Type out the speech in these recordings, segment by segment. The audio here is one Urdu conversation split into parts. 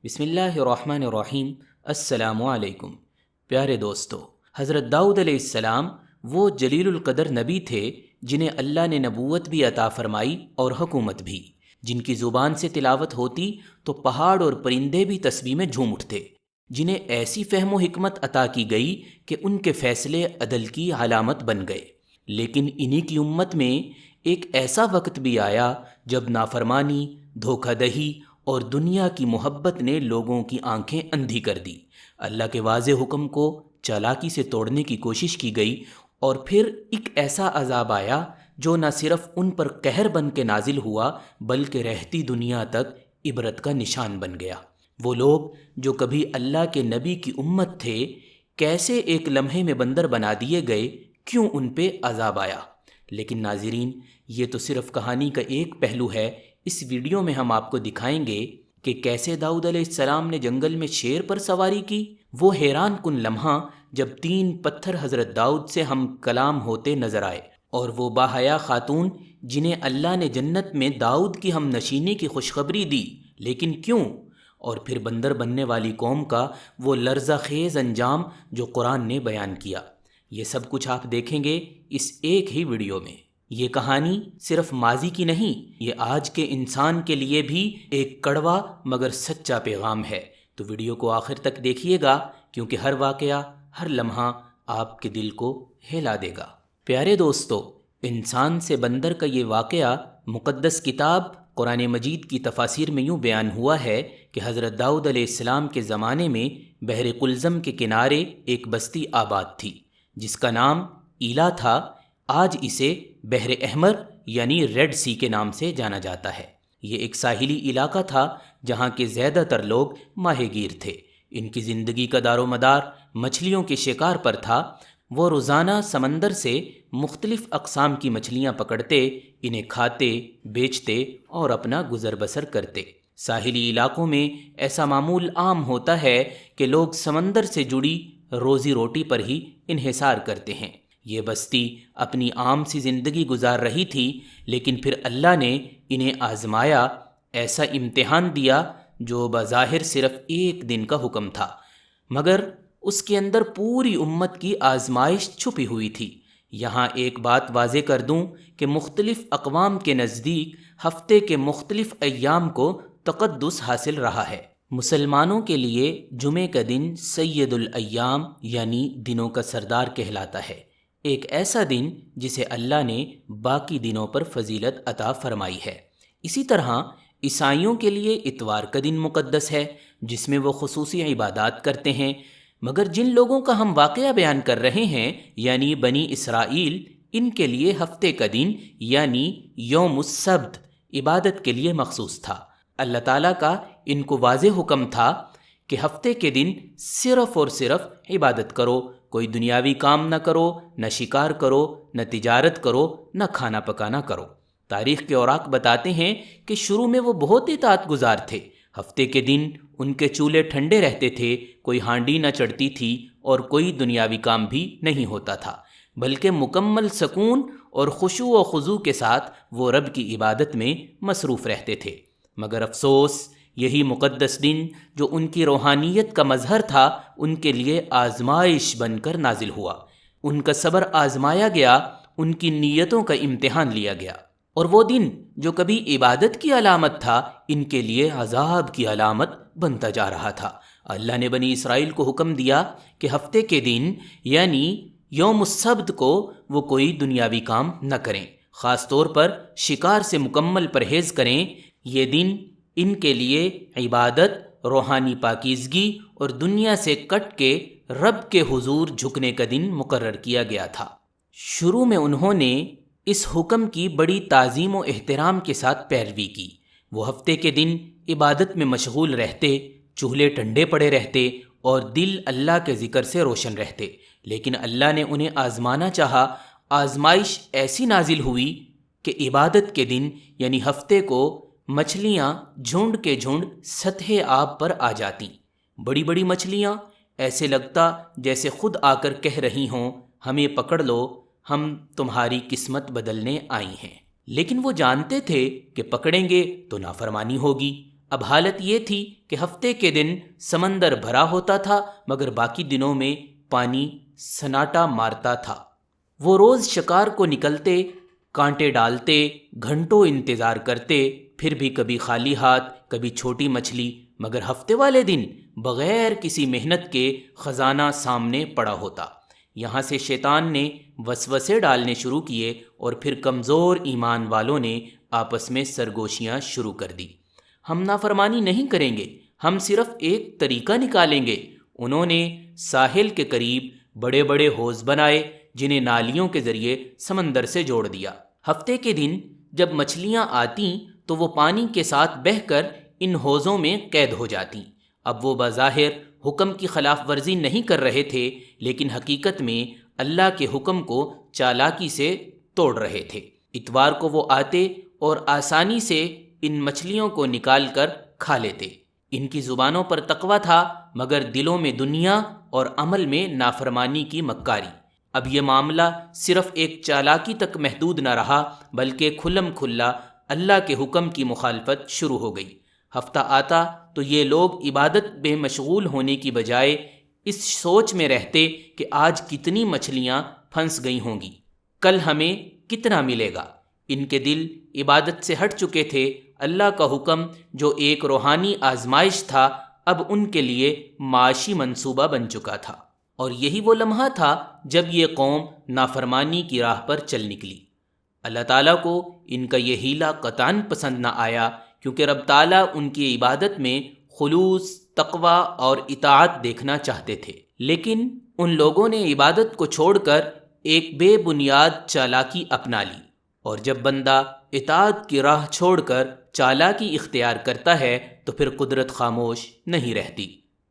بسم اللہ الرحمن الرحیم۔ السلام علیکم پیارے دوستو، حضرت داؤد علیہ السلام وہ جلیل القدر نبی تھے جنہیں اللہ نے نبوت بھی عطا فرمائی اور حکومت بھی، جن کی زبان سے تلاوت ہوتی تو پہاڑ اور پرندے بھی تسبیح میں جھوم اٹھتے، جنہیں ایسی فہم و حکمت عطا کی گئی کہ ان کے فیصلے عدل کی علامت بن گئے۔ لیکن انہی کی امت میں ایک ایسا وقت بھی آیا جب نافرمانی، دھوکہ دہی اور دنیا کی محبت نے لوگوں کی آنکھیں اندھی کر دی۔ اللہ کے واضح حکم کو چالاکی سے توڑنے کی کوشش کی گئی، اور پھر ایک ایسا عذاب آیا جو نہ صرف ان پر قہر بن کے نازل ہوا بلکہ رہتی دنیا تک عبرت کا نشان بن گیا۔ وہ لوگ جو کبھی اللہ کے نبی کی امت تھے، کیسے ایک لمحے میں بندر بنا دیے گئے، کیوں ان پہ عذاب آیا؟ لیکن ناظرین، یہ تو صرف کہانی کا ایک پہلو ہے۔ اس ویڈیو میں ہم آپ کو دکھائیں گے کہ کیسے داؤد علیہ السلام نے جنگل میں شیر پر سواری کی، وہ حیران کن لمحہ جب 3 پتھر حضرت داؤد سے ہم کلام ہوتے نظر آئے، اور وہ باحیا خاتون جنہیں اللہ نے جنت میں داؤد کی ہم نشینی کی خوشخبری دی، لیکن کیوں؟ اور پھر بندر بننے والی قوم کا وہ لرزہ خیز انجام جو قرآن نے بیان کیا۔ یہ سب کچھ آپ دیکھیں گے اس ایک ہی ویڈیو میں۔ یہ کہانی صرف ماضی کی نہیں، یہ آج کے انسان کے لیے بھی ایک کڑوا مگر سچا پیغام ہے۔ تو ویڈیو کو آخر تک دیکھیے گا، کیونکہ ہر واقعہ، ہر لمحہ آپ کے دل کو ہلا دے گا۔ پیارے دوستو، انسان سے بندر کا یہ واقعہ مقدس کتاب قرآن مجید کی تفاسیر میں یوں بیان ہوا ہے کہ حضرت داؤد علیہ السلام کے زمانے میں بحر قلزم کے کنارے ایک بستی آباد تھی جس کا نام ایلا تھا۔ آج اسے بحر احمر یعنی ریڈ سی کے نام سے جانا جاتا ہے۔ یہ ایک ساحلی علاقہ تھا جہاں کے زیادہ تر لوگ ماہی گیر تھے۔ ان کی زندگی کا دار و مدار مچھلیوں کے شکار پر تھا۔ وہ روزانہ سمندر سے مختلف اقسام کی مچھلیاں پکڑتے، انہیں کھاتے، بیچتے اور اپنا گزر بسر کرتے۔ ساحلی علاقوں میں ایسا معمول عام ہوتا ہے کہ لوگ سمندر سے جڑی روزی روٹی پر ہی انحصار کرتے ہیں۔ یہ بستی اپنی عام سی زندگی گزار رہی تھی، لیکن پھر اللہ نے انہیں آزمایا، ایسا امتحان دیا جو بظاہر صرف 1 دن کا حکم تھا، مگر اس کے اندر پوری امت کی آزمائش چھپی ہوئی تھی۔ یہاں ایک بات واضح کر دوں کہ مختلف اقوام کے نزدیک ہفتے کے مختلف ایام کو تقدس حاصل رہا ہے۔ مسلمانوں کے لیے جمعے کا دن سید الایام یعنی دنوں کا سردار کہلاتا ہے، ایک ایسا دن جسے اللہ نے باقی دنوں پر فضیلت عطا فرمائی ہے۔ اسی طرح عیسائیوں کے لیے اتوار کا دن مقدس ہے جس میں وہ خصوصی عبادات کرتے ہیں، مگر جن لوگوں کا ہم واقعہ بیان کر رہے ہیں یعنی بنی اسرائیل، ان کے لیے ہفتے کا دن یعنی یوم السبت عبادت کے لیے مخصوص تھا۔ اللہ تعالیٰ کا ان کو واضح حکم تھا کہ ہفتے کے دن صرف اور صرف عبادت کرو، کوئی دنیاوی کام نہ کرو، نہ شکار کرو، نہ تجارت کرو، نہ کھانا پکانا کرو۔ تاریخ کے اوراق بتاتے ہیں کہ شروع میں وہ بہت اطاعت گزار تھے۔ ہفتے کے دن ان کے چولہے ٹھنڈے رہتے تھے، کوئی ہانڈی نہ چڑھتی تھی اور کوئی دنیاوی کام بھی نہیں ہوتا تھا، بلکہ مکمل سکون اور خشوع و خضوع کے ساتھ وہ رب کی عبادت میں مصروف رہتے تھے۔ مگر افسوس، یہی مقدس دن جو ان کی روحانیت کا مظہر تھا، ان کے لیے آزمائش بن کر نازل ہوا۔ ان کا صبر آزمایا گیا، ان کی نیتوں کا امتحان لیا گیا، اور وہ دن جو کبھی عبادت کی علامت تھا، ان کے لیے عذاب کی علامت بنتا جا رہا تھا۔ اللہ نے بنی اسرائیل کو حکم دیا کہ ہفتے کے دن یعنی یوم السبت کو وہ کوئی دنیاوی کام نہ کریں، خاص طور پر شکار سے مکمل پرہیز کریں۔ یہ دن ان کے لیے عبادت، روحانی پاکیزگی اور دنیا سے کٹ کے رب کے حضور جھکنے کا دن مقرر کیا گیا تھا۔ شروع میں انہوں نے اس حکم کی بڑی تعظیم و احترام کے ساتھ پیروی کی۔ وہ ہفتے کے دن عبادت میں مشغول رہتے، چولہے ٹھنڈے پڑے رہتے اور دل اللہ کے ذکر سے روشن رہتے، لیکن اللہ نے انہیں آزمانا چاہا۔ آزمائش ایسی نازل ہوئی کہ عبادت کے دن یعنی ہفتے کو مچھلیاں جھنڈ کے جھنڈ سطح آب پر آ جاتی، بڑی بڑی مچھلیاں، ایسے لگتا جیسے خود آ کر کہہ رہی ہوں، ہمیں پکڑ لو، ہم تمہاری قسمت بدلنے آئی ہیں۔ لیکن وہ جانتے تھے کہ پکڑیں گے تو نافرمانی ہوگی، اب حالت یہ تھی کہ ہفتے کے دن سمندر بھرا ہوتا تھا مگر باقی دنوں میں پانی سناٹا مارتا تھا۔ وہ روز شکار کو نکلتے، کانٹے ڈالتے، گھنٹوں انتظار کرتے، پھر بھی کبھی خالی ہاتھ، کبھی چھوٹی مچھلی، مگر ہفتے والے دن بغیر کسی محنت کے خزانہ سامنے پڑا ہوتا۔ یہاں سے شیطان نے وسوسے ڈالنے شروع کیے اور پھر کمزور ایمان والوں نے آپس میں سرگوشیاں شروع کر دی۔ ہم نافرمانی نہیں کریں گے، ہم صرف ایک طریقہ نکالیں گے۔ انہوں نے ساحل کے قریب بڑے بڑے حوض بنائے جنہیں نالیوں کے ذریعے سمندر سے جوڑ دیا۔ ہفتے کے دن جب مچھلیاں آتیں تو وہ پانی کے ساتھ بہہ کر ان حوضوں میں قید ہو جاتیں۔ اب وہ بظاہر حکم کی خلاف ورزی نہیں کر رہے تھے، لیکن حقیقت میں اللہ کے حکم کو چالاکی سے توڑ رہے تھے۔ اتوار کو وہ آتے اور آسانی سے ان مچھلیوں کو نکال کر کھا لیتے۔ ان کی زبانوں پر تقویٰ تھا مگر دلوں میں دنیا اور عمل میں نافرمانی کی مکاری۔ اب یہ معاملہ صرف ایک چالاکی تک محدود نہ رہا بلکہ کھلم کھلا اللہ کے حکم کی مخالفت شروع ہو گئی۔ ہفتہ آتا تو یہ لوگ عبادت میں مشغول ہونے کی بجائے اس سوچ میں رہتے کہ آج کتنی مچھلیاں پھنس گئی ہوں گی، کل ہمیں کتنا ملے گا۔ ان کے دل عبادت سے ہٹ چکے تھے۔ اللہ کا حکم جو ایک روحانی آزمائش تھا اب ان کے لیے معاشی منصوبہ بن چکا تھا، اور یہی وہ لمحہ تھا جب یہ قوم نافرمانی کی راہ پر چل نکلی۔ اللہ تعالیٰ کو ان کا یہ حیلہ قطعاً پسند نہ آیا، کیونکہ رب تعالیٰ ان کی عبادت میں خلوص، تقویٰ اور اطاعت دیکھنا چاہتے تھے، لیکن ان لوگوں نے عبادت کو چھوڑ کر ایک بے بنیاد چالاکی اپنا لی، اور جب بندہ اطاعت کی راہ چھوڑ کر چالاکی اختیار کرتا ہے تو پھر قدرت خاموش نہیں رہتی۔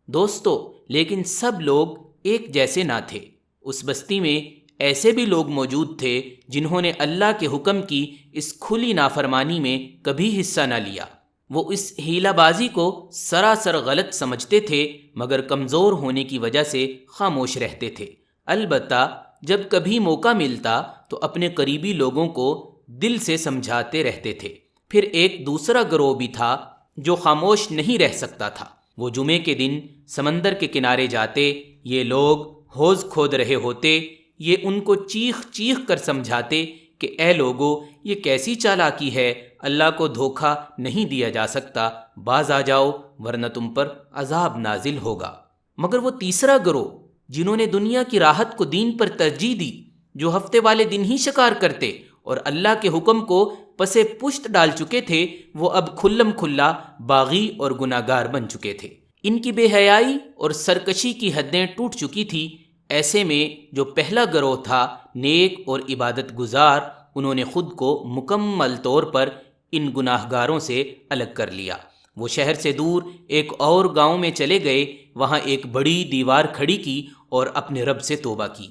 دوستو، لیکن سب لوگ ایک جیسے نہ تھے۔ اس بستی میں ایسے بھی لوگ موجود تھے جنہوں نے اللہ کے حکم کی اس کھلی نافرمانی میں کبھی حصہ نہ لیا۔ وہ اس حیلہ بازی کو سراسر غلط سمجھتے تھے مگر کمزور ہونے کی وجہ سے خاموش رہتے تھے۔ البتہ جب کبھی موقع ملتا تو اپنے قریبی لوگوں کو دل سے سمجھاتے رہتے تھے۔ پھر ایک دوسرا گروہ بھی تھا جو خاموش نہیں رہ سکتا تھا۔ وہ جمعے کے دن سمندر کے کنارے جاتے، یہ لوگ حوض کھود رہے ہوتے، یہ ان کو چیخ چیخ کر سمجھاتے کہ اے لوگو، یہ کیسی چالاکی ہے، اللہ کو دھوکہ نہیں دیا جا سکتا، باز آ جاؤ ورنہ تم پر عذاب نازل ہوگا۔ مگر وہ تیسرا گروہ جنہوں نے دنیا کی راحت کو دین پر ترجیح دی، جو ہفتے والے دن ہی شکار کرتے اور اللہ کے حکم کو پسے پشت ڈال چکے تھے، وہ اب کھلم کھلا باغی اور گناہگار بن چکے تھے۔ ان کی بے حیائی اور سرکشی کی حدیں ٹوٹ چکی تھی۔ ایسے میں جو پہلا گروہ تھا نیک اور عبادت گزار، انہوں نے خود کو مکمل طور پر ان گناہگاروں سے الگ کر لیا۔ وہ شہر سے دور ایک اور گاؤں میں چلے گئے، وہاں ایک بڑی دیوار کھڑی کی اور اپنے رب سے توبہ کی۔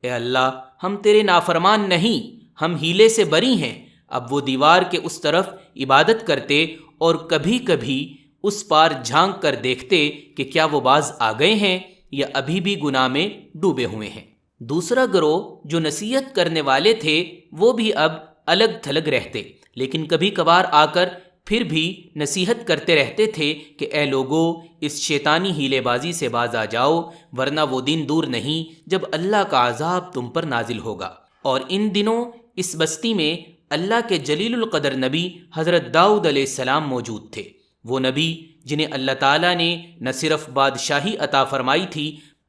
اے اللہ، ہم تیرے نافرمان نہیں، ہم ہیلے سے بری ہیں۔ اب وہ دیوار کے اس طرف عبادت کرتے اور کبھی کبھی اس پار جھانک کر دیکھتے کہ کیا وہ باز آ گئے ہیں یا ابھی بھی گناہ میں ڈوبے ہوئے ہیں۔ دوسرا گروہ جو نصیحت کرنے والے تھے وہ بھی اب الگ تھلگ رہتے، لیکن کبھی کبھار آ کر پھر بھی نصیحت کرتے رہتے تھے کہ اے لوگو، اس شیطانی ہیلے بازی سے باز آ جاؤ ورنہ وہ دن دور نہیں جب اللہ کا عذاب تم پر نازل ہوگا۔ اور ان دنوں اس بستی میں اللہ کے جلیل القدر نبی حضرت داؤد علیہ السلام موجود تھے۔ وہ نبی جنہیں اللہ تعالیٰ نے نہ صرف بادشاہی عطا فرمائی تھی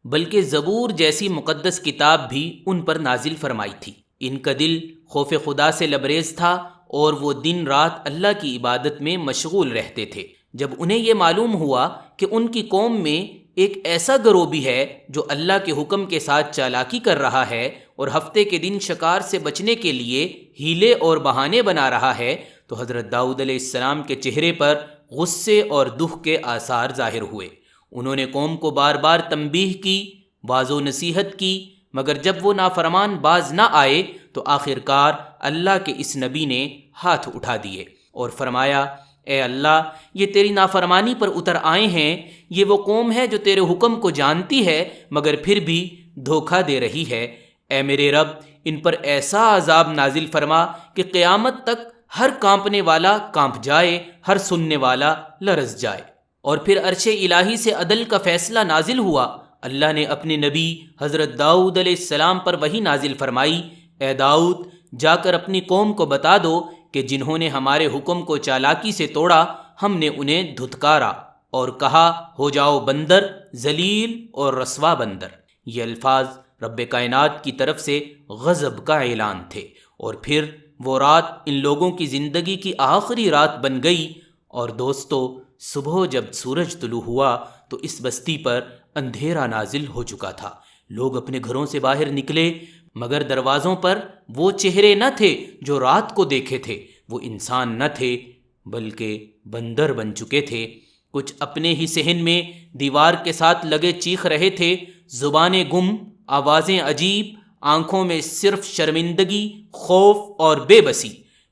بلکہ زبور جیسی مقدس کتاب بھی ان پر نازل فرمائی تھی۔ ان کا دل خوف خدا سے لبریز تھا اور وہ دن رات اللہ کی عبادت میں مشغول رہتے تھے۔ جب انہیں یہ معلوم ہوا کہ ان کی قوم میں ایک ایسا گروہ بھی ہے جو اللہ کے حکم کے ساتھ چالاکی کر رہا ہے اور ہفتے کے دن شکار سے بچنے کے لیے ہیلے اور بہانے بنا رہا ہے، تو حضرت داؤد علیہ السلام کے چہرے پر غصے اور دکھ کے آثار ظاہر ہوئے۔ انہوں نے قوم کو بار بار تنبیہ کی، واض و نصیحت کی، مگر جب وہ نافرمان باز نہ آئے تو آخرکار اللہ کے اس نبی نے ہاتھ اٹھا دیے اور فرمایا، اے اللہ، یہ تیری نافرمانی پر اتر آئے ہیں۔ یہ وہ قوم ہے جو تیرے حکم کو جانتی ہے مگر پھر بھی دھوکہ دے رہی ہے۔ اے میرے رب، ان پر ایسا عذاب نازل فرما کہ قیامت تک ہر کانپنے والا کانپ جائے، ہر سننے والا لرز جائے۔ اور پھر عرش الہی سے عدل کا فیصلہ نازل ہوا۔ اللہ نے اپنے نبی حضرت داؤد علیہ السلام پر وحی نازل فرمائی، اے داؤد، جا کر اپنی قوم کو بتا دو کہ جنہوں نے ہمارے حکم کو چالاکی سے توڑا، ہم نے انہیں دھتکارا اور کہا ہو جاؤ بندر، ذلیل اور رسوا بندر۔ یہ الفاظ رب کائنات کی طرف سے غضب کا اعلان تھے۔ اور پھر وہ رات ان لوگوں کی زندگی کی آخری رات بن گئی۔ اور دوستو، صبح جب سورج طلوع ہوا تو اس بستی پر اندھیرا نازل ہو چکا تھا۔ لوگ اپنے گھروں سے باہر نکلے، مگر دروازوں پر وہ چہرے نہ تھے جو رات کو دیکھے تھے۔ وہ انسان نہ تھے بلکہ بندر بن چکے تھے۔ کچھ اپنے ہی صحن میں دیوار کے ساتھ لگے چیخ رہے تھے، زبانیں گم، آوازیں عجیب، آنکھوں میں صرف شرمندگی، خوف اور بے بسی۔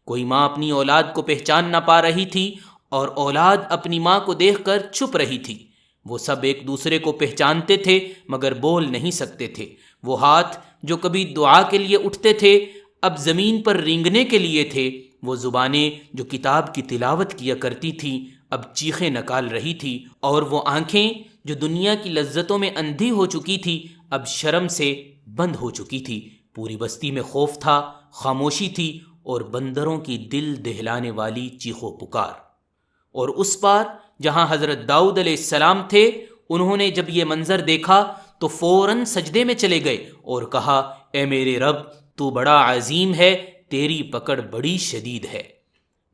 کوئی ماں اپنی اولاد کو پہچان نہ پا رہی تھی اور اولاد اپنی ماں کو دیکھ کر چھپ رہی تھی۔ وہ سب ایک دوسرے کو پہچانتے تھے مگر بول نہیں سکتے تھے۔ وہ ہاتھ جو کبھی دعا کے لیے اٹھتے تھے اب زمین پر رینگنے کے لیے تھے۔ وہ زبانیں جو کتاب کی تلاوت کیا کرتی تھیں اب چیخیں نکال رہی تھی، اور وہ آنکھیں جو دنیا کی لذتوں میں اندھی ہو چکی تھی اب شرم سے بند ہو چکی تھی۔ پوری بستی میں خوف تھا، خاموشی تھی اور بندروں کی دل دہلانے والی چیخ و پکار۔ اور اس پار جہاں حضرت داؤد علیہ السلام تھے، انہوں نے جب یہ منظر دیکھا تو فوراً سجدے میں چلے گئے اور کہا، اے میرے رب، تو بڑا عظیم ہے، تیری پکڑ بڑی شدید ہے۔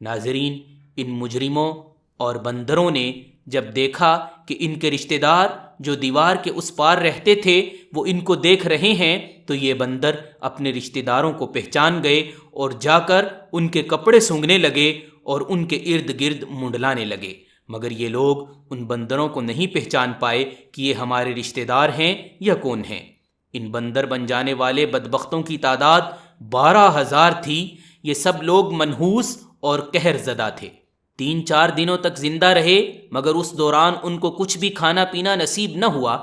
ناظرین، ان مجرموں اور بندروں نے جب دیکھا کہ ان کے رشتہ دار جو دیوار کے اس پار رہتے تھے وہ ان کو دیکھ رہے ہیں، تو یہ بندر اپنے رشتہ داروں کو پہچان گئے اور جا کر ان کے کپڑے سونگھنے لگے اور ان کے ارد گرد منڈلانے لگے۔ مگر یہ لوگ ان بندروں کو نہیں پہچان پائے کہ یہ ہمارے رشتہ دار ہیں یا کون ہیں۔ ان بندر بن جانے والے بدبختوں کی تعداد 12,000 تھی۔ یہ سب لوگ منحوس اور قہر زدہ تھے۔ 3-4 دنوں تک زندہ رہے، مگر اس دوران ان کو کچھ بھی کھانا پینا نصیب نہ ہوا۔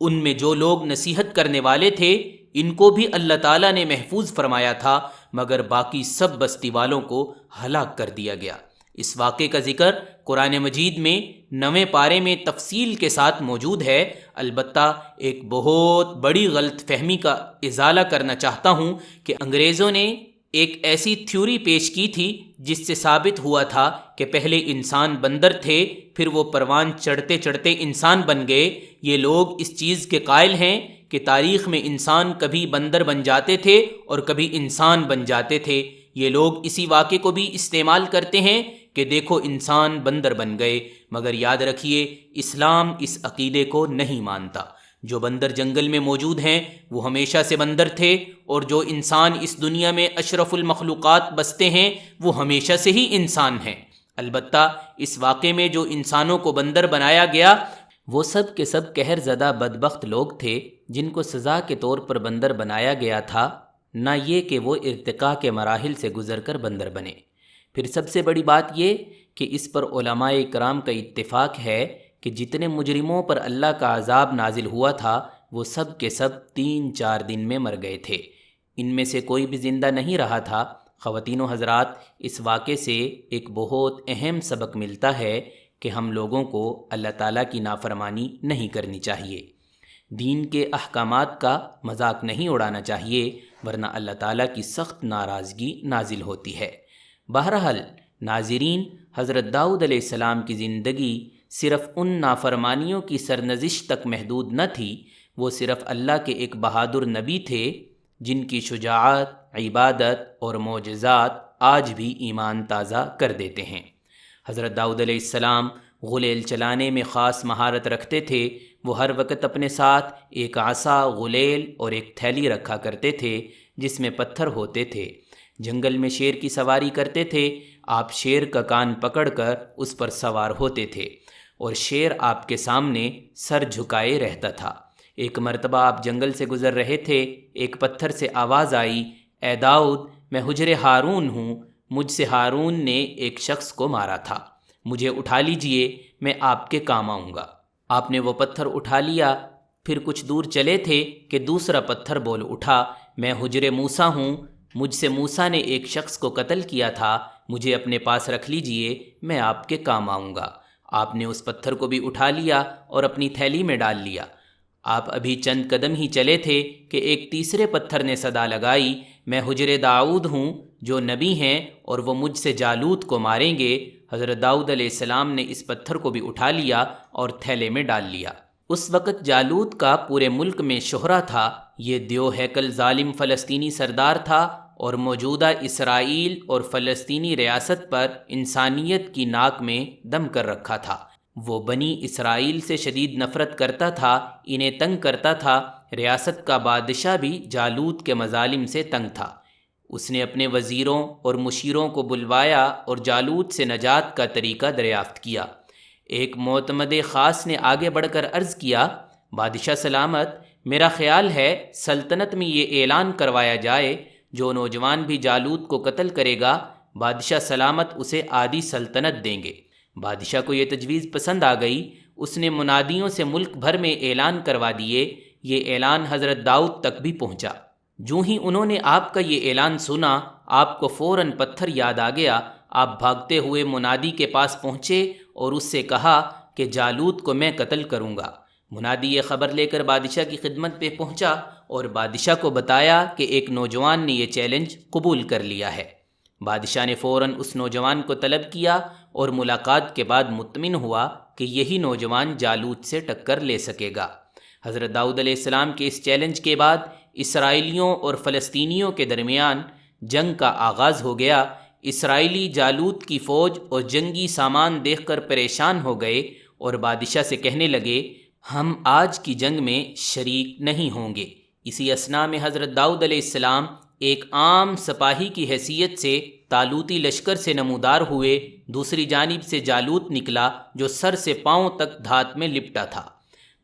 ان میں جو لوگ نصیحت کرنے والے تھے ان کو بھی اللہ تعالیٰ نے محفوظ فرمایا تھا، مگر باقی سب بستی والوں کو ہلاک کر دیا گیا۔ اس واقعے کا ذکر قرآن مجید میں 9ویں پارے میں تفصیل کے ساتھ موجود ہے۔ البتہ ایک بہت بڑی غلط فہمی کا ازالہ کرنا چاہتا ہوں کہ انگریزوں نے ایک ایسی تھیوری پیش کی تھی جس سے ثابت ہوا تھا کہ پہلے انسان بندر تھے، پھر وہ پروان چڑھتے چڑھتے انسان بن گئے۔ یہ لوگ اس چیز کے قائل ہیں کہ تاریخ میں انسان کبھی بندر بن جاتے تھے اور کبھی انسان بن جاتے تھے۔ یہ لوگ اسی واقعے کو بھی استعمال کرتے ہیں کہ دیکھو انسان بندر بن گئے، مگر یاد رکھیے اسلام اس عقیدے کو نہیں مانتا۔ جو بندر جنگل میں موجود ہیں وہ ہمیشہ سے بندر تھے، اور جو انسان اس دنیا میں اشرف المخلوقات بستے ہیں وہ ہمیشہ سے ہی انسان ہیں۔ البتہ اس واقعے میں جو انسانوں کو بندر بنایا گیا وہ سب کے سب قہر زدہ بدبخت لوگ تھے جن کو سزا کے طور پر بندر بنایا گیا تھا، نہ یہ کہ وہ ارتقاء کے مراحل سے گزر کر بندر بنے۔ پھر سب سے بڑی بات یہ کہ اس پر علماء کرام کا اتفاق ہے کہ جتنے مجرموں پر اللہ کا عذاب نازل ہوا تھا وہ سب کے سب 3-4 دن میں مر گئے تھے۔ ان میں سے کوئی بھی زندہ نہیں رہا تھا۔ خواتین و حضرات، اس واقعے سے ایک بہت اہم سبق ملتا ہے کہ ہم لوگوں کو اللہ تعالیٰ کی نافرمانی نہیں کرنی چاہیے، دین کے احکامات کا مذاق نہیں اڑانا چاہیے، ورنہ اللہ تعالیٰ کی سخت ناراضگی نازل ہوتی ہے۔ بہرحال ناظرین، حضرت داؤد علیہ السلام کی زندگی صرف ان نافرمانیوں کی سرنزش تک محدود نہ تھی، وہ صرف اللہ کے ایک بہادر نبی تھے جن کی شجاعت، عبادت اور معجزات آج بھی ایمان تازہ کر دیتے ہیں۔ حضرت داؤد علیہ السلام غلیل چلانے میں خاص مہارت رکھتے تھے۔ وہ ہر وقت اپنے ساتھ ایک عصا، غلیل اور ایک تھیلی رکھا کرتے تھے جس میں پتھر ہوتے تھے۔ جنگل میں شیر کی سواری کرتے تھے، آپ شیر کا کان پکڑ کر اس پر سوار ہوتے تھے اور شیر آپ کے سامنے سر جھکائے رہتا تھا۔ ایک مرتبہ آپ جنگل سے گزر رہے تھے، ایک پتھر سے آواز آئی، اے داؤد، میں حجر ہارون ہوں، مجھ سے ہارون نے ایک شخص کو مارا تھا، مجھے اٹھا لیجئے، میں آپ کے کام آؤں گا۔ آپ نے وہ پتھر اٹھا لیا، پھر کچھ دور چلے تھے کہ دوسرا پتھر بول اٹھا، میں حجر موسیٰ ہوں، مجھ سے موسیٰ نے ایک شخص کو قتل کیا تھا، مجھے اپنے پاس رکھ لیجئے، میں آپ کے کام آؤں گا۔ آپ نے اس پتھر کو بھی اٹھا لیا اور اپنی تھیلی میں ڈال لیا۔ آپ ابھی چند قدم ہی چلے تھے کہ ایک تیسرے پتھر نے صدا لگائی، میں حجر داؤد ہوں جو نبی ہیں اور وہ مجھ سے جالوت کو ماریں گے۔ حضرت داؤد علیہ السلام نے اس پتھر کو بھی اٹھا لیا اور تھیلے میں ڈال لیا۔ اس وقت جالوت کا پورے ملک میں شہرہ تھا، یہ دیو ہیکل ظالم فلسطینی سردار تھا اور موجودہ اسرائیل اور فلسطینی ریاست پر انسانیت کی ناک میں دم کر رکھا تھا۔ وہ بنی اسرائیل سے شدید نفرت کرتا تھا، انہیں تنگ کرتا تھا۔ ریاست کا بادشاہ بھی جالوت کے مظالم سے تنگ تھا۔ اس نے اپنے وزیروں اور مشیروں کو بلوایا اور جالوت سے نجات کا طریقہ دریافت کیا۔ ایک معتمد خاص نے آگے بڑھ کر عرض کیا، بادشاہ سلامت، میرا خیال ہے سلطنت میں یہ اعلان کروایا جائے، جو نوجوان بھی جالوت کو قتل کرے گا بادشاہ سلامت اسے آدھی سلطنت دیں گے۔ بادشاہ کو یہ تجویز پسند آ گئی، اس نے منادیوں سے ملک بھر میں اعلان کروا دیے۔ یہ اعلان حضرت داؤد تک بھی پہنچا۔ جو ہی انہوں نے آپ کا یہ اعلان سنا، آپ کو فوراً پتھر یاد آ گیا۔ آپ بھاگتے ہوئے منادی کے پاس پہنچے اور اس سے کہا کہ جالوت کو میں قتل کروں گا۔ منادی یہ خبر لے کر بادشاہ کی خدمت پہ پہنچا اور بادشاہ کو بتایا کہ ایک نوجوان نے یہ چیلنج قبول کر لیا ہے۔ بادشاہ نے فوراً اس نوجوان کو طلب کیا اور ملاقات کے بعد مطمئن ہوا کہ یہی نوجوان جالوت سے ٹکر لے سکے گا۔ حضرت داؤد علیہ السلام کے اس چیلنج کے بعد اسرائیلیوں اور فلسطینیوں کے درمیان جنگ کا آغاز ہو گیا۔ اسرائیلی جالوت کی فوج اور جنگی سامان دیکھ کر پریشان ہو گئے اور بادشاہ سے کہنے لگے، ہم آج کی جنگ میں شریک نہیں ہوں گے۔ اسی اثناء میں حضرت داؤد علیہ السلام ایک عام سپاہی کی حیثیت سے طالوتی لشکر سے نمودار ہوئے۔ دوسری جانب سے جالوت نکلا جو سر سے پاؤں تک دھات میں لپٹا تھا۔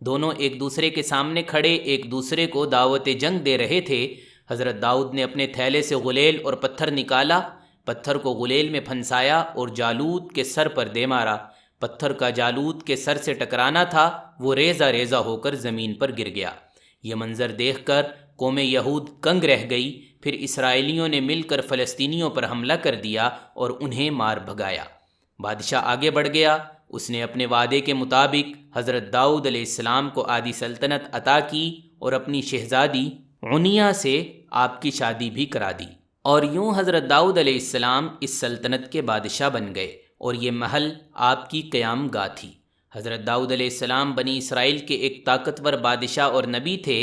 دونوں ایک دوسرے کے سامنے کھڑے ایک دوسرے کو دعوت جنگ دے رہے تھے۔ حضرت داؤد نے اپنے تھیلے سے غلیل اور پتھر نکالا، پتھر کو غلیل میں پھنسایا اور جالوت کے سر پر دے مارا۔ پتھر کا جالوت کے سر سے ٹکرانا تھا، وہ ریزہ ریزہ ہو کر زمین پر گر گیا۔ یہ منظر دیکھ کر قوم یہود کنگ رہ گئی۔ پھر اسرائیلیوں نے مل کر فلسطینیوں پر حملہ کر دیا اور انہیں مار بھگایا۔ بادشاہ آگے بڑھ گیا، اس نے اپنے وعدے کے مطابق حضرت داؤد علیہ السلام کو آدھی سلطنت عطا کی اور اپنی شہزادی عنیہ سے آپ کی شادی بھی کرا دی، اور یوں حضرت داؤد علیہ السلام اس سلطنت کے بادشاہ بن گئے اور یہ محل آپ کی قیام گاہ تھی۔ حضرت داؤد علیہ السلام بنی اسرائیل کے ایک طاقتور بادشاہ اور نبی تھے۔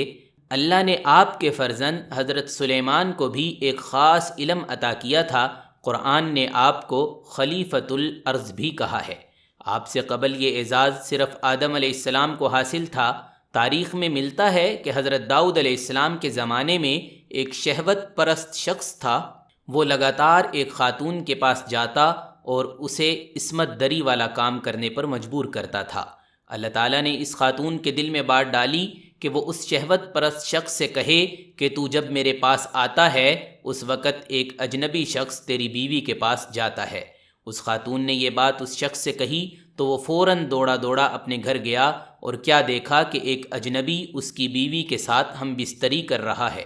اللہ نے آپ کے فرزند حضرت سلیمان کو بھی ایک خاص علم عطا کیا تھا۔ قرآن نے آپ کو خلیفۃ الارض بھی کہا ہے۔ آپ سے قبل یہ اعزاز صرف آدم علیہ السلام کو حاصل تھا۔ تاریخ میں ملتا ہے کہ حضرت داؤد علیہ السلام کے زمانے میں ایک شہوت پرست شخص تھا۔ وہ لگاتار ایک خاتون کے پاس جاتا اور اسے عصمت دری والا کام کرنے پر مجبور کرتا تھا۔ اللہ تعالیٰ نے اس خاتون کے دل میں بات ڈالی کہ وہ اس شہوت پرست شخص سے کہے کہ تو جب میرے پاس آتا ہے اس وقت ایک اجنبی شخص تیری بیوی کے پاس جاتا ہے۔ اس خاتون نے یہ بات اس شخص سے کہی تو وہ فوراً دوڑا دوڑا اپنے گھر گیا اور کیا دیکھا کہ ایک اجنبی اس کی بیوی کے ساتھ ہم بستری کر رہا ہے۔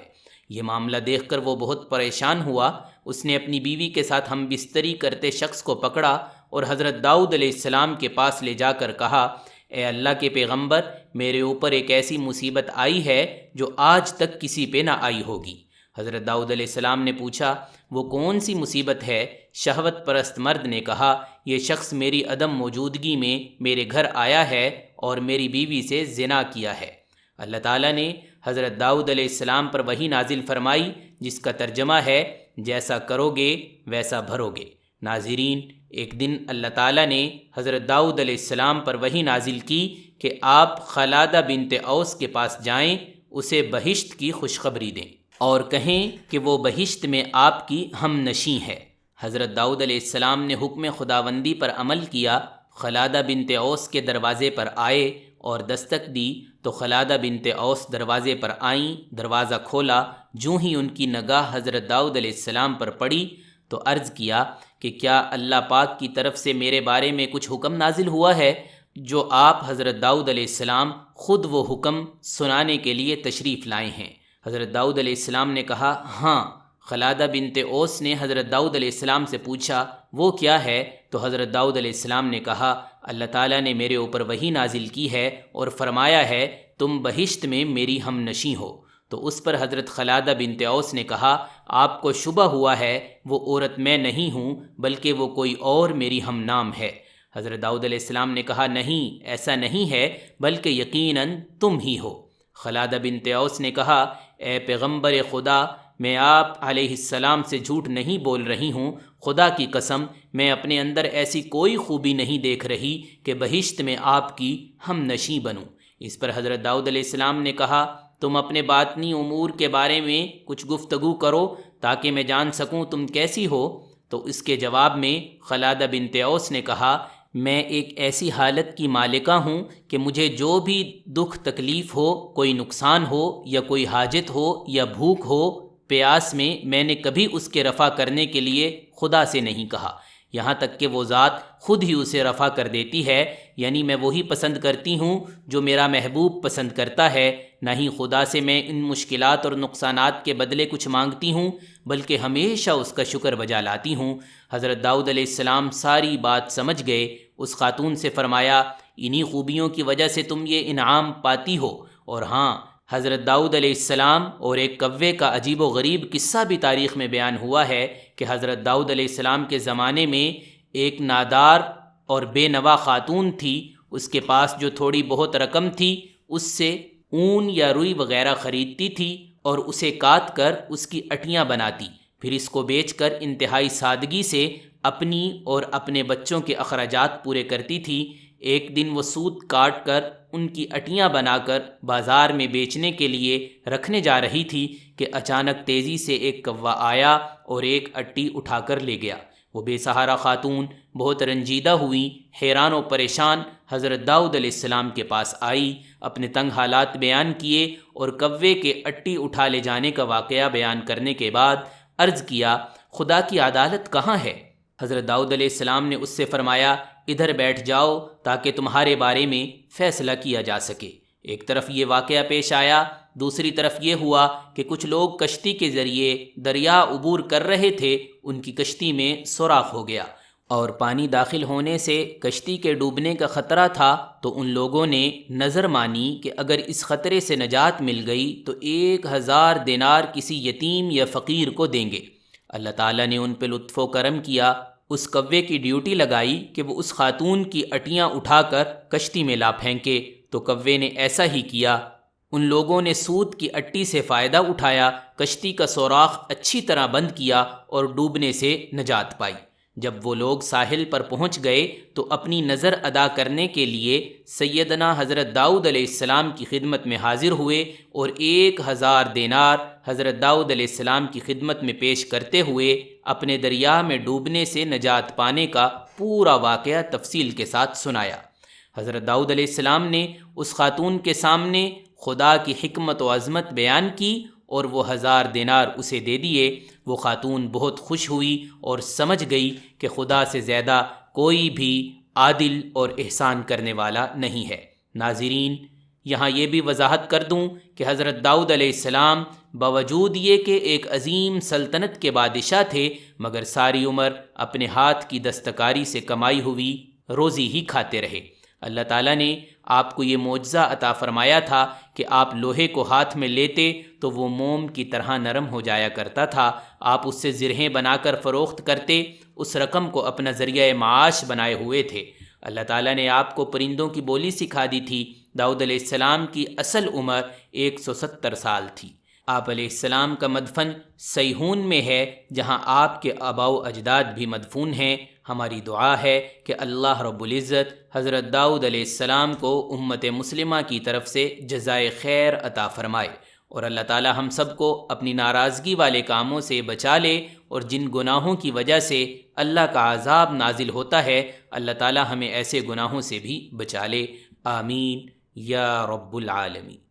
یہ معاملہ دیکھ کر وہ بہت پریشان ہوا۔ اس نے اپنی بیوی کے ساتھ ہم بستری کرتے شخص کو پکڑا اور حضرت داؤد علیہ السلام کے پاس لے جا کر کہا، اے اللہ کے پیغمبر، میرے اوپر ایک ایسی مصیبت آئی ہے جو آج تک کسی پہ نہ آئی ہوگی۔ حضرت داؤد علیہ السلام نے پوچھا، وہ کون سی مصیبت ہے؟ شہوت پرست مرد نے کہا، یہ شخص میری عدم موجودگی میں میرے گھر آیا ہے اور میری بیوی سے زنا کیا ہے۔ اللہ تعالیٰ نے حضرت داؤد علیہ السلام پر وحی نازل فرمائی جس کا ترجمہ ہے، جیسا کرو گے ویسا بھرو گے۔ ناظرین، ایک دن اللہ تعالیٰ نے حضرت داؤد علیہ السلام پر وحی نازل کی کہ آپ خلادہ بنت اوس کے پاس جائیں، اسے بہشت کی خوشخبری دیں اور کہیں کہ وہ بہشت میں آپ کی ہم نشیں ہے۔ حضرت داؤد علیہ السلام نے حکم خداوندی پر عمل کیا، خلادہ بنت اوس کے دروازے پر آئے اور دستک دی تو خلادہ بنت اوس دروازے پر آئیں۔ دروازہ کھولا، جوں ہی ان کی نگاہ حضرت داؤد علیہ السلام پر پڑی تو عرض کیا کہ کیا اللہ پاک کی طرف سے میرے بارے میں کچھ حکم نازل ہوا ہے؟ جو آپ حضرت داؤد علیہ السلام خود وہ حکم سنانے کے لیے تشریف لائے ہیں۔ حضرت داؤد علیہ السلام نے کہا، ہاں، خلادہ بنت اوس نے حضرت داؤد علیہ السلام سے پوچھا وہ کیا ہے؟ تو حضرت داؤد علیہ السلام نے کہا اللہ تعالیٰ نے میرے اوپر وحی نازل کی ہے اور فرمایا ہے تم بہشت میں میری ہم نشیں ہو۔ تو اس پر حضرت خلادہ بنت اوس نے کہا آپ کو شبہ ہوا ہے، وہ عورت میں نہیں ہوں بلکہ وہ کوئی اور میری ہم نام ہے۔ حضرت داؤد علیہ السلام نے کہا نہیں، ایسا نہیں ہے، بلکہ یقیناً تم ہی ہو۔ خلادہ بنت اوس نے کہا اے پیغمبر خدا، میں آپ علیہ السلام سے جھوٹ نہیں بول رہی ہوں، خدا کی قسم میں اپنے اندر ایسی کوئی خوبی نہیں دیکھ رہی کہ بہشت میں آپ کی ہم نشیں بنوں۔ اس پر حضرت داؤد علیہ السلام نے کہا تم اپنے باطنی امور کے بارے میں کچھ گفتگو کرو تاکہ میں جان سکوں تم کیسی ہو۔ تو اس کے جواب میں خلادہ بنت اوس نے کہا میں ایک ایسی حالت کی مالکہ ہوں کہ مجھے جو بھی دکھ تکلیف ہو، کوئی نقصان ہو یا کوئی حاجت ہو یا بھوک ہو، پیاس میں نے کبھی اس کے رفع کرنے کے لیے خدا سے نہیں کہا، یہاں تک کہ وہ ذات خود ہی اسے رفع کر دیتی ہے، یعنی میں وہی پسند کرتی ہوں جو میرا محبوب پسند کرتا ہے، نہ ہی خدا سے میں ان مشکلات اور نقصانات کے بدلے کچھ مانگتی ہوں بلکہ ہمیشہ اس کا شکر بجا لاتی ہوں۔ حضرت داؤد علیہ السلام ساری بات سمجھ گئے۔ اس خاتون سے فرمایا انہی خوبیوں کی وجہ سے تم یہ انعام پاتی ہو۔ اور ہاں، حضرت داؤد علیہ السلام اور ایک کوے کا عجیب و غریب قصہ بھی تاریخ میں بیان ہوا ہے کہ حضرت داؤد علیہ السلام کے زمانے میں ایک نادار اور بے نوا خاتون تھی، اس کے پاس جو تھوڑی بہت رقم تھی اس سے اون یا روئی وغیرہ خریدتی تھی اور اسے کاٹ کر اس کی اٹیاں بناتی، پھر اس کو بیچ کر انتہائی سادگی سے اپنی اور اپنے بچوں کے اخراجات پورے کرتی تھی۔ ایک دن وہ سوت کاٹ کر ان کی اٹیاں بنا کر بازار میں بیچنے کے لیے رکھنے جا رہی تھی کہ اچانک تیزی سے ایک کوا آیا اور ایک اٹی اٹھا کر لے گیا۔ وہ بے سہارا خاتون بہت رنجیدہ ہوئی، حیران و پریشان حضرت داؤد علیہ السلام کے پاس آئی، اپنے تنگ حالات بیان کیے اور کوے کے اٹی اٹھا لے جانے کا واقعہ بیان کرنے کے بعد عرض کیا خدا کی عدالت کہاں ہے؟ حضرت داؤد علیہ السلام نے اس سے فرمایا ادھر بیٹھ جاؤ تاکہ تمہارے بارے میں فیصلہ کیا جا سکے۔ ایک طرف یہ واقعہ پیش آیا، دوسری طرف یہ ہوا کہ کچھ لوگ کشتی کے ذریعے دریا عبور کر رہے تھے، ان کی کشتی میں سوراخ ہو گیا اور پانی داخل ہونے سے کشتی کے ڈوبنے کا خطرہ تھا، تو ان لوگوں نے نظر مانی کہ اگر اس خطرے سے نجات مل گئی تو 1000 دینار کسی یتیم یا فقیر کو دیں گے۔ اللہ تعالیٰ نے ان پہ لطف و کرم کیا، اس کوے کی ڈیوٹی لگائی کہ وہ اس خاتون کی اٹیاں اٹھا کر کشتی میں لا پھینکے، تو کوے نے ایسا ہی کیا۔ ان لوگوں نے سوت کی اٹی سے فائدہ اٹھایا، کشتی کا سوراخ اچھی طرح بند کیا اور ڈوبنے سے نجات پائی۔ جب وہ لوگ ساحل پر پہنچ گئے تو اپنی نظر ادا کرنے کے لیے سیدنا حضرت داؤد علیہ السلام کی خدمت میں حاضر ہوئے اور 1000 دینار حضرت داؤد علیہ السلام کی خدمت میں پیش کرتے ہوئے اپنے دریا میں ڈوبنے سے نجات پانے کا پورا واقعہ تفصیل کے ساتھ سنایا۔ حضرت داؤد علیہ السلام نے اس خاتون کے سامنے خدا کی حکمت و عظمت بیان کی اور وہ 1000 دینار اسے دے دیے۔ وہ خاتون بہت خوش ہوئی اور سمجھ گئی کہ خدا سے زیادہ کوئی بھی عادل اور احسان کرنے والا نہیں ہے۔ ناظرین، یہاں یہ بھی وضاحت کر دوں کہ حضرت داؤد علیہ السلام باوجود یہ کہ ایک عظیم سلطنت کے بادشاہ تھے، مگر ساری عمر اپنے ہاتھ کی دستکاری سے کمائی ہوئی روزی ہی کھاتے رہے۔ اللہ تعالیٰ نے آپ کو یہ معجزہ عطا فرمایا تھا کہ آپ لوہے کو ہاتھ میں لیتے تو وہ موم کی طرح نرم ہو جایا کرتا تھا، آپ اس سے زرہیں بنا کر فروخت کرتے، اس رقم کو اپنا ذریعہ معاش بنائے ہوئے تھے۔ اللہ تعالیٰ نے آپ کو پرندوں کی بولی سکھا دی تھی۔ داؤد علیہ السلام کی اصل عمر 170 سال تھی۔ آپ علیہ السلام کا مدفن سیہون میں ہے، جہاں آپ کے آباء و اجداد بھی مدفون ہیں۔ ہماری دعا ہے کہ اللہ رب العزت حضرت داؤد علیہ السلام کو امت مسلمہ کی طرف سے جزائے خیر عطا فرمائے، اور اللہ تعالی ہم سب کو اپنی ناراضگی والے کاموں سے بچا لے، اور جن گناہوں کی وجہ سے اللہ کا عذاب نازل ہوتا ہے اللہ تعالی ہمیں ایسے گناہوں سے بھی بچا لے۔ آمین یا رب العالمین۔